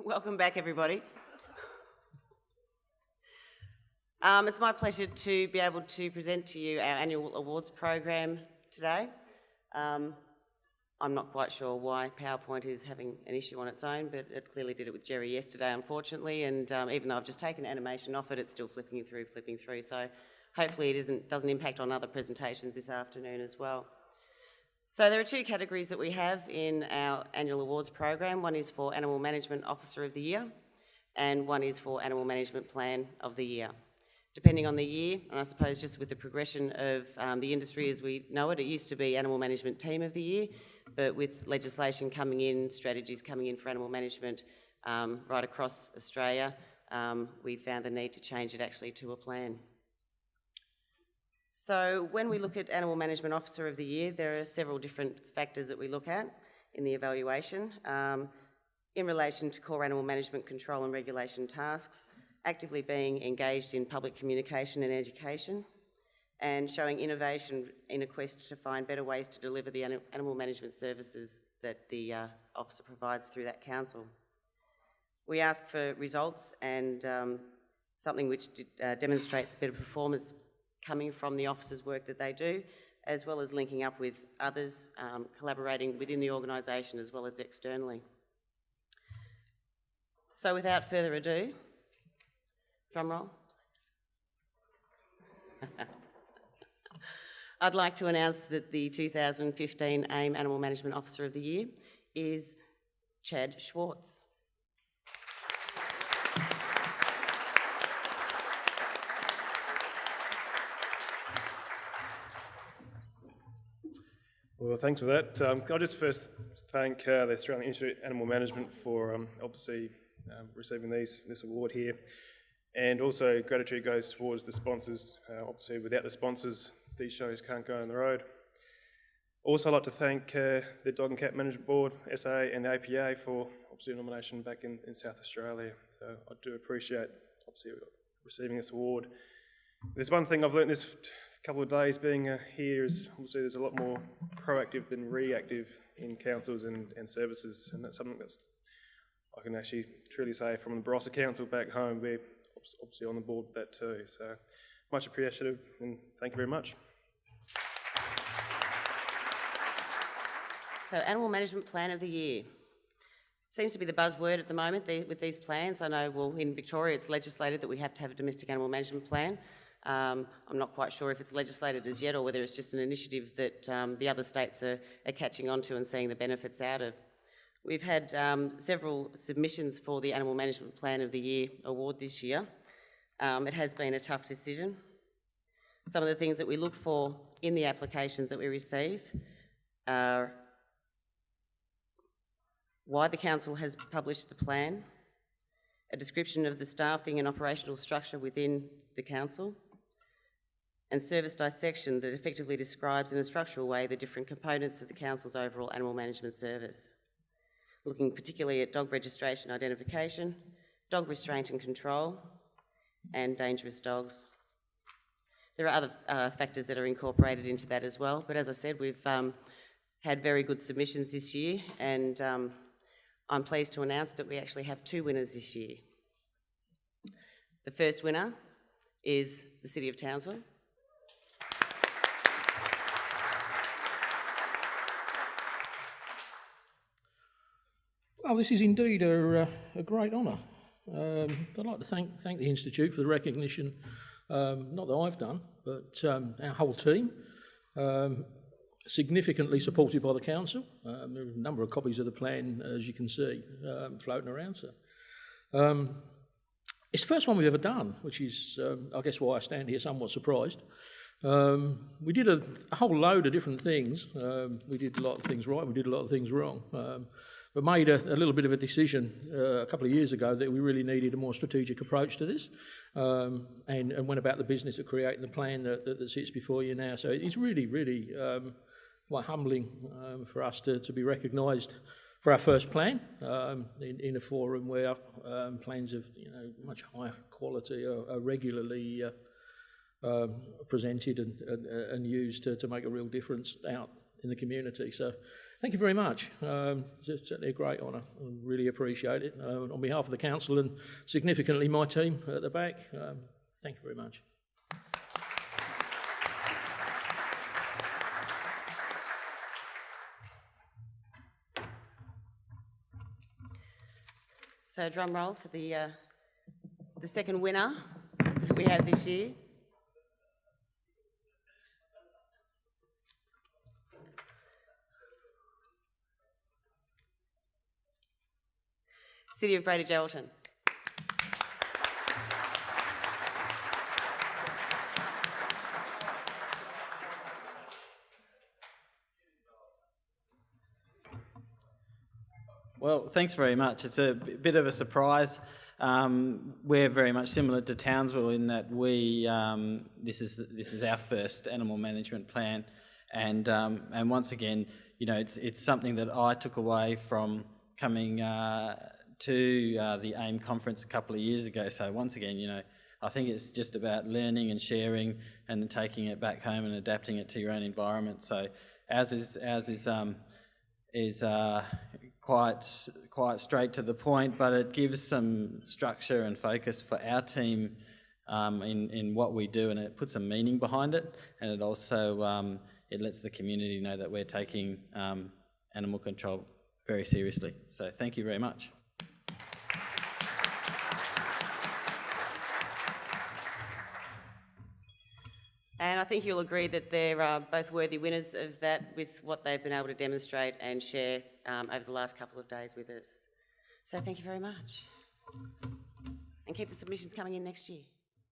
Welcome back, everybody. It's my pleasure to be able to present to you our annual awards program today. I'm not quite sure why PowerPoint is having an issue on its own, but it clearly did it with Jerry yesterday, unfortunately, and even though I've just taken animation off it, it's still flipping through, so hopefully it doesn't impact on other presentations this afternoon as well. So there are two categories that we have in our annual awards program. One is for Animal Management Officer of the Year, and one is for Animal Management Plan of the Year. Depending on the year, and I suppose just with the progression of the industry as we know it, it used to be Animal Management Team of the Year, but with legislation coming in, strategies coming in for animal management right across Australia, we found the need to change it actually to a plan. So when we look at Animal Management Officer of the Year, there are several different factors that we look at in the evaluation. In relation to core animal management control and regulation tasks, actively being engaged in public communication and education, and showing innovation in a quest to find better ways to deliver the animal management services that the officer provides through that council. We ask for results and something which demonstrates better performance coming from the officers' work that they do, as well as linking up with others, collaborating within the organisation as well as externally. So without further ado, drum roll. I'd like to announce that the 2015 AIM Animal Management Officer of the Year is Chad Schwartz. Well, thanks for that. Can I just first thank the Australian Institute of Animal Management for obviously receiving this award here, and also gratitude goes towards the sponsors. Obviously, without the sponsors, these shows can't go on the road. Also, I'd like to thank the Dog and Cat Management Board, SA, and the APA for obviously nomination back in South Australia. So I do appreciate obviously receiving this award. There's one thing I've learned this couple of days being here is obviously there's a lot more proactive than reactive in councils and services, and that's something that's I can actually truly say from the Barossa Council back home, we're obviously on the board with that too. So much appreciative, and thank you very much. So Animal Management Plan of the Year. It seems to be the buzzword at the moment with these plans. I know, well, in Victoria it's legislated that we have to have a domestic animal management plan. I'm not quite sure if it's legislated as yet or whether it's just an initiative that the other states are catching on to and seeing the benefits out of. We've had several submissions for the Animal Management Plan of the Year award this year. It has been a tough decision. Some of the things that we look for in the applications that we receive are why the council has published the plan, a description of the staffing and operational structure within the council, and service dissection that effectively describes in a structural way the different components of the council's overall animal management service, looking particularly at dog registration identification, dog restraint and control, and dangerous dogs. There are other factors that are incorporated into that as well, but as I said, we've had very good submissions this year, and I'm pleased to announce that we actually have two winners this year. The first winner is the City of Townsville. Well, this is indeed a great honour. I'd like to thank the Institute for the recognition, not that I've done, but our whole team, significantly supported by the council. There are a number of copies of the plan, as you can see, floating around. So, it's the first one we've ever done, which is, I guess, why I stand here somewhat surprised. We did a whole load of different things. We did a lot of things right, we did a lot of things wrong. But made a little bit of a decision a couple of years ago that we really needed a more strategic approach to this, and went about the business of creating the plan that sits before you now. So it's really, really quite humbling for us to be recognised for our first plan in a forum where plans of much higher quality are regularly presented and used to make a real difference out in the community. So Thank you very much. It's certainly a great honour. I really appreciate it. On behalf of the council and significantly my team at the back, thank you very much. So drum roll for the second winner that we have this year. City of Brady Geraldton. Well, thanks very much. It's a bit of a surprise. We're very much similar to Townsville in that this is our first animal management plan, and once again, you know, it's something that I took away from coming to the AIAM conference a couple of years ago. So once again, you know, I think it's just about learning and sharing, and then taking it back home and adapting it to your own environment. So ours is quite straight to the point, but it gives some structure and focus for our team in what we do, and it puts some meaning behind it, and it also it lets the community know that we're taking animal control very seriously. So thank you very much. And I think you'll agree that they're both worthy winners of that with what they've been able to demonstrate and share over the last couple of days with us. So thank you very much. And keep the submissions coming in next year.